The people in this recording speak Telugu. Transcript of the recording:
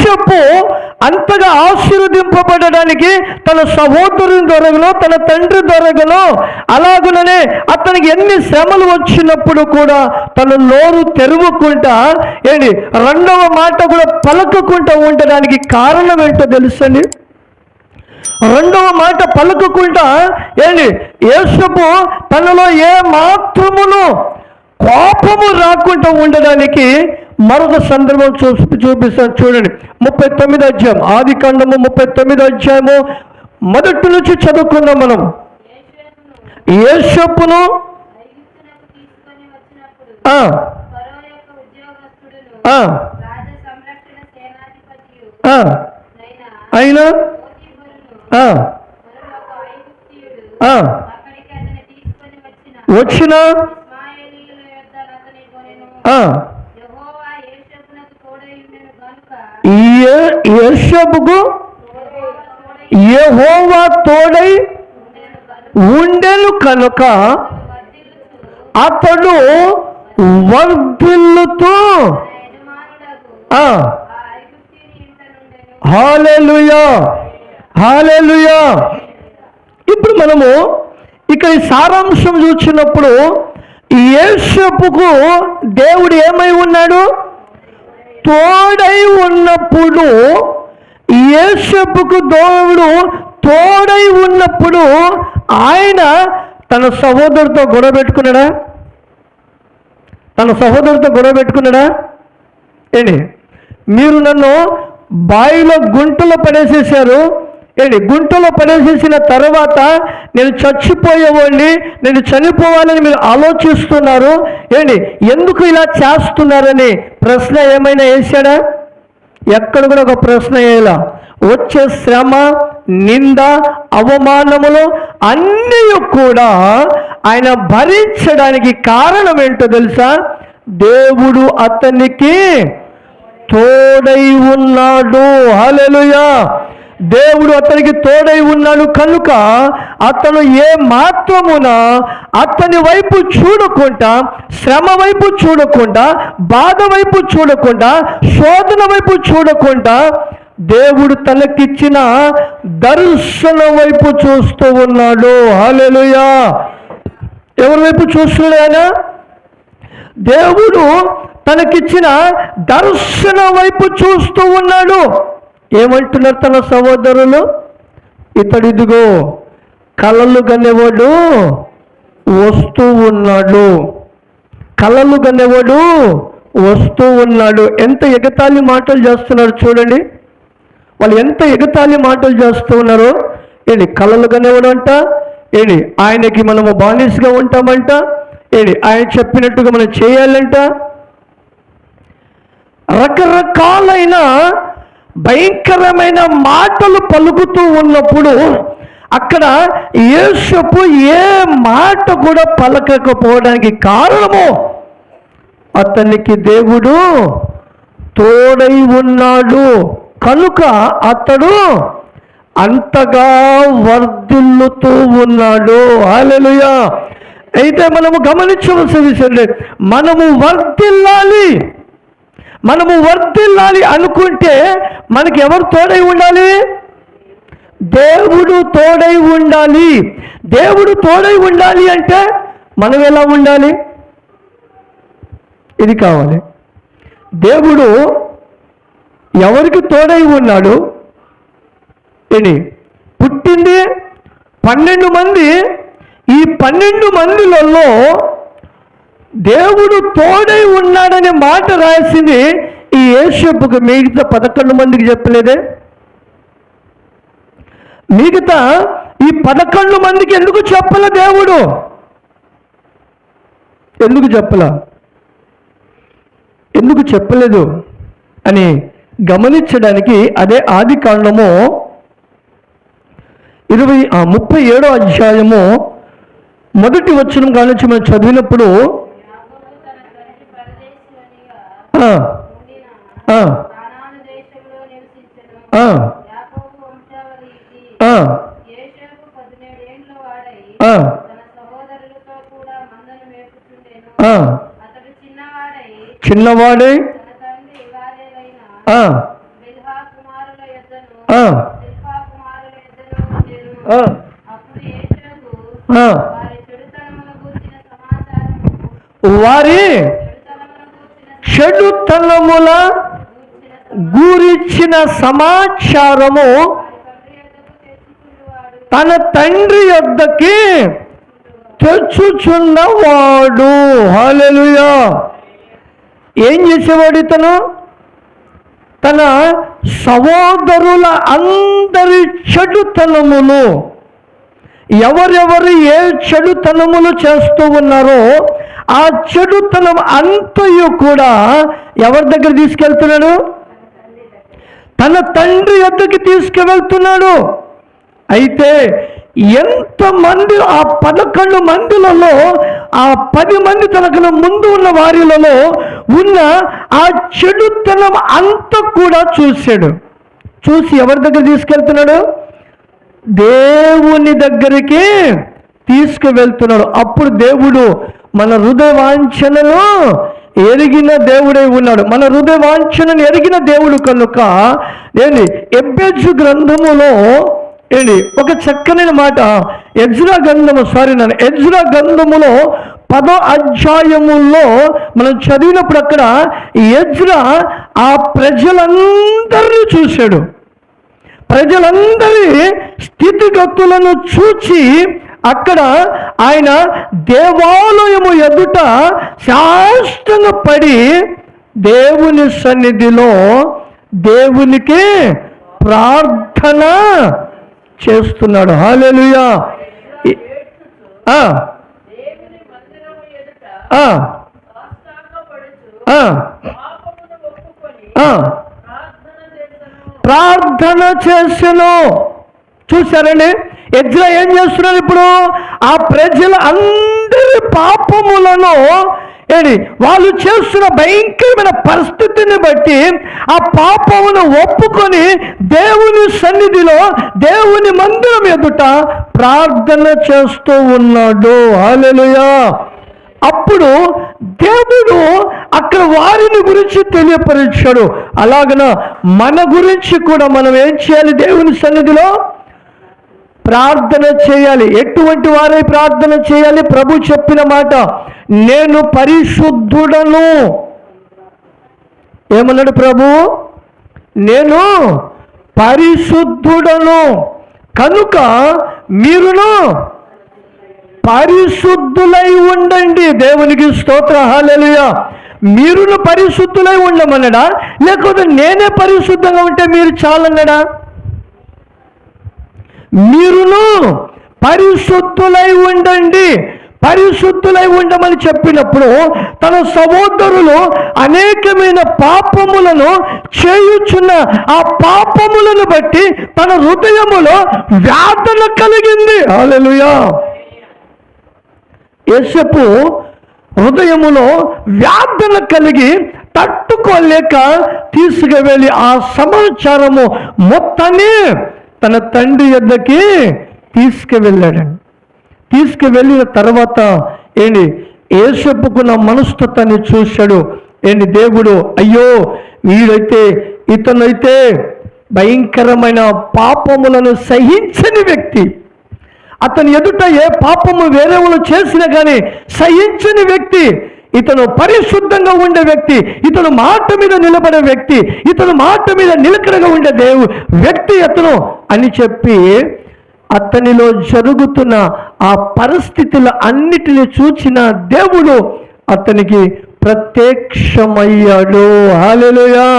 యోసేపు అంతగా ఆశీర్వదింపబడడానికి తన సహోదరుని దొరకలో, తన తండ్రి దొరకలో, అలాగుననే అతనికి ఎన్ని శ్రమలు వచ్చినప్పుడు కూడా తన నోరు తెరవకుండా రెండవ మాట కూడా పలకకుండా ఉండడానికి కారణం ఏంటో తెలుసండి. రెండవ మాట పలకకుండా యోసేపు తనలో ఏ మాత్రమును కోపము రాకుండా ఉండడానికి మరొక సందర్భం చూపిస్తాను చూడండి. 39వ అధ్యాయం, ఆదికాండము 39వ అధ్యాయము మొదటి నుంచి చదువుకుందాం మనం. యోసేపును అయినా వచ్చిన యోసేపుకు యెహోవా తోడై ఉండెను కనుక అతడు వర్ధిల్లుతూ హల్లెలూయా హల్లెలూయా. ఇప్పుడు మనము ఇక్కడ సారాంశం చూసినప్పుడు యోసేపుకు దేవుడు ఏమై ఉన్నాడు? తోడై ఉన్నప్పుడు. యోసేపుకు దేవుడు తోడై ఉన్నప్పుడు ఆయన తన సహోదరుతో గొడవ పెట్టుకున్నాడా? తన సహోదరుతో గొడవ పెట్టుకున్నాడా? మీరు నన్ను బావిలో గుంటలో పడేసేసారు, గుంటలో పడేసేసిన తర్వాత నేను చచ్చిపోయేవాడిని, నేను చనిపోవాలని మీరు ఆలోచిస్తున్నారు, ఎందుకు ఇలా చేస్తున్నారని ప్రశ్న ఏమైనా వేశాడా? ఎక్కడ కూడా ఒక ప్రశ్న వేయాల. వచ్చే శ్రమ, నింద, అవమానములు అన్నీ కూడా ఆయన భరించడానికి కారణం ఏంటో తెలుసా? దేవుడు అతనికి తోడై ఉన్నాడు. హల్లెలూయా. దేవుడు అతనికి తోడై ఉన్నాడు కనుక అతను ఏ మాత్రమున అతని వైపు చూడకుండా, శ్రమ వైపు చూడకుండా, బాధ వైపు చూడకుండా, శోధన వైపు చూడకుండా దేవుడు తనకిచ్చిన దర్శనం వైపు చూస్తూ ఉన్నాడు. హల్లెలూయా. ఎవరి వైపు చూస్తున్నాడు ఆయన? దేవుడు తనకిచ్చిన దర్శనం వైపు చూస్తూ ఉన్నాడు. ఏమంటున్నారు తన సహోదరులు? ఇతడిదిగో కలలు కనేవాడు వస్తూ ఉన్నాడు, కలలు కనేవాడు వస్తూ ఉన్నాడు. ఎంత ఎగతాళి మాటలు చేస్తున్నారు చూడండి. వాళ్ళు ఎంత ఎగతాళి మాటలు చేస్తూ ఉన్నారో. కలలు కనేవాడు అంట, ఆయనకి మనము బానిసగా ఉంటామంట, ఆయన చెప్పినట్టుగా మనం చేయాలంట. రకరకాలైన భయంకరమైన మాటలు పలుకుతూ ఉన్నప్పుడు అక్కడ యోసేపు ఏ మాట కూడా పలకకపోవడానికి కారణము అతనికి దేవుడు తోడై ఉన్నాడు కనుక అతడు అంతగా వర్ధిల్లుతూ ఉన్నాడు. హల్లెలూయా. అయితే మనము గమనించవలసిన విషయం, మనము వర్ధిల్లాలి అనుకుంటే మనకి ఎవరు తోడై ఉండాలి? దేవుడు తోడై ఉండాలి. దేవుడు తోడై ఉండాలి అంటే మనం ఎలా ఉండాలి? ఇది కావాలి. దేవుడు ఎవరికి తోడై ఉన్నాడు? పుట్టింది 12 మంది. ఈ 12 మందిలలో దేవుడు తోడై ఉన్నాడనే మాట రాసింది ఈ యోసేపుకు. మిగతా 11 మందికి చెప్పలేదే? మిగతా ఈ 11 మందికి ఎందుకు చెప్పలే దేవుడు? ఎందుకు చెప్పలేదు అని గమనించడానికి అదే ఆదికాండము 37వ అధ్యాయము మొదటి వచనం కానుంచి మనం చదివినప్పుడు చిన్నవాడై ఆ, జిల్పా కుమారులు ఇద్దరు ఉండెను. ఆ, అప్పుడు యేషూకు ఆ. వారి చెడుతనమును గూర్చిన సమాచారము వారి చెడుతనముల గూర్చిన సమాచారము తన తండ్రి యొద్దకి తెచ్చుచున్నవాడు. హల్లెలూయా. ఏం చేసేవాడు ఇతను? తన సహోదరుల అందరి చెడుతనములు, ఎవరెవరు ఏ చెడుతనములు చేస్తూ ఉన్నారో ఆ చెడుతనం అంతయు కూడా ఎవరి దగ్గర తీసుకెళ్తున్నాడు? తన తండ్రి యొద్దకి తీసుకువెళ్తున్నాడు. అయితే ఎంతమంది ఆ 11 మందిలలో ఆ 10 మంది తనకు ముందు ఉన్న వారిలలో ఉన్న ఆ చెడుతనం అంతా కూడా చూశాడు. చూసి ఎవరి దగ్గర తీసుకెళ్తున్నాడు? దేవుని దగ్గరికి తీసుకువెళ్తున్నాడు. అప్పుడు దేవుడు మన హృదయ వాంఛనను ఎరిగిన దేవుడై ఉన్నాడు. మన హృదయ వాంఛనను ఎరిగిన దేవుడు కనుక ఏంటి ఎబ్బెజు గ్రంథములో ఏంటి ఒక చక్కని మాట, ఎజ్రా గ్రంథములో 10వ అధ్యాయములో మనం చదివినప్పుడు అక్కడ ఎజ్రా ఆ ప్రజలందరినీ చూశాడు. ప్రజలందరి స్థితిగతులను చూచి అక్కడ ఆయన దేవాలయము ఎదుట సాష్టాంగ పడి దేవుని సన్నిధిలో దేవునికి ప్రార్థన చేస్తున్నాడు. హల్లెలూయా. ప్రార్థన చేసెను. చూశారండి, ఎజ్రా ఏం చేస్తున్నారు? ఇప్పుడు ఆ ప్రజల అందరి పాపములను వాళ్ళు చేస్తున్న భయంకరమైన పరిస్థితిని బట్టి ఆ పాపమును ఒప్పుకొని దేవుని సన్నిధిలో దేవుని మందిరం ఎదుట ప్రార్థన చేస్తూ ఉన్నాడు. హల్లెలూయా. అప్పుడు దేవుడు అక్కడ వారిని గురించి తెలియపరిచాడు. అలాగన మన గురించి కూడా మనం ఏం చేయాలి? దేవుని సన్నిధిలో ప్రార్థన చేయాలి. ఎటువంటి వారై ప్రార్థన చేయాలి? ప్రభు చెప్పిన మాట, నేను పరిశుద్ధుడను. ఏమన్నాడు ప్రభు? నేను పరిశుద్ధుడను కనుక మీరును పరిశుద్ధులై ఉండండి. దేవునికి స్తోత్ర. హల్లెలూయా. మీరును పరిశుద్ధులై ఉండమన్నాడా? లేకపోతే నేనే పరిశుద్ధంగా ఉంటే మీరు చాలన్నాడా? మీరును పరిశుద్ధులై ఉండండి. పరిశుద్ధులై ఉండమని చెప్పినప్పుడు తన సహోదరులు అనేకమైన పాపములను చేయుచున్న ఆ పాపములను బట్టి తన హృదయములో వేదన కలిగింది. హల్లెలూయా. యేసపు హృదయములో వేదన కలిగి తట్టుకోలేక తీసుకువెళ్ళి ఆ సమాచారము మొత్తాన్ని తన తండ్రి యొద్దకి తీసుకువెళ్ళాడండి. తీసుకువెళ్ళిన తర్వాత యేసపుకున్న మనస్తత్వాన్ని చూశాడు. దేవుడు, అయ్యో ఇతనైతే భయంకరమైన పాపములను సహించని వ్యక్తి. అతని ఎదుట ఏ పాపము వేరే వాళ్ళు చేసినా కానీ సహించని వ్యక్తి. ఇతను పరిశుద్ధంగా ఉండే వ్యక్తి, ఇతను మాట మీద నిలబడే వ్యక్తి, ఇతను మాట మీద నిలకడగా ఉండే వ్యక్తి అతను అని చెప్పి అతనిలో జరుగుతున్న ఆ పరిస్థితుల అన్నిటిని చూచిన దేవుడు అతనికి ప్రత్యక్షమయ్యాడు. హల్లెలూయా.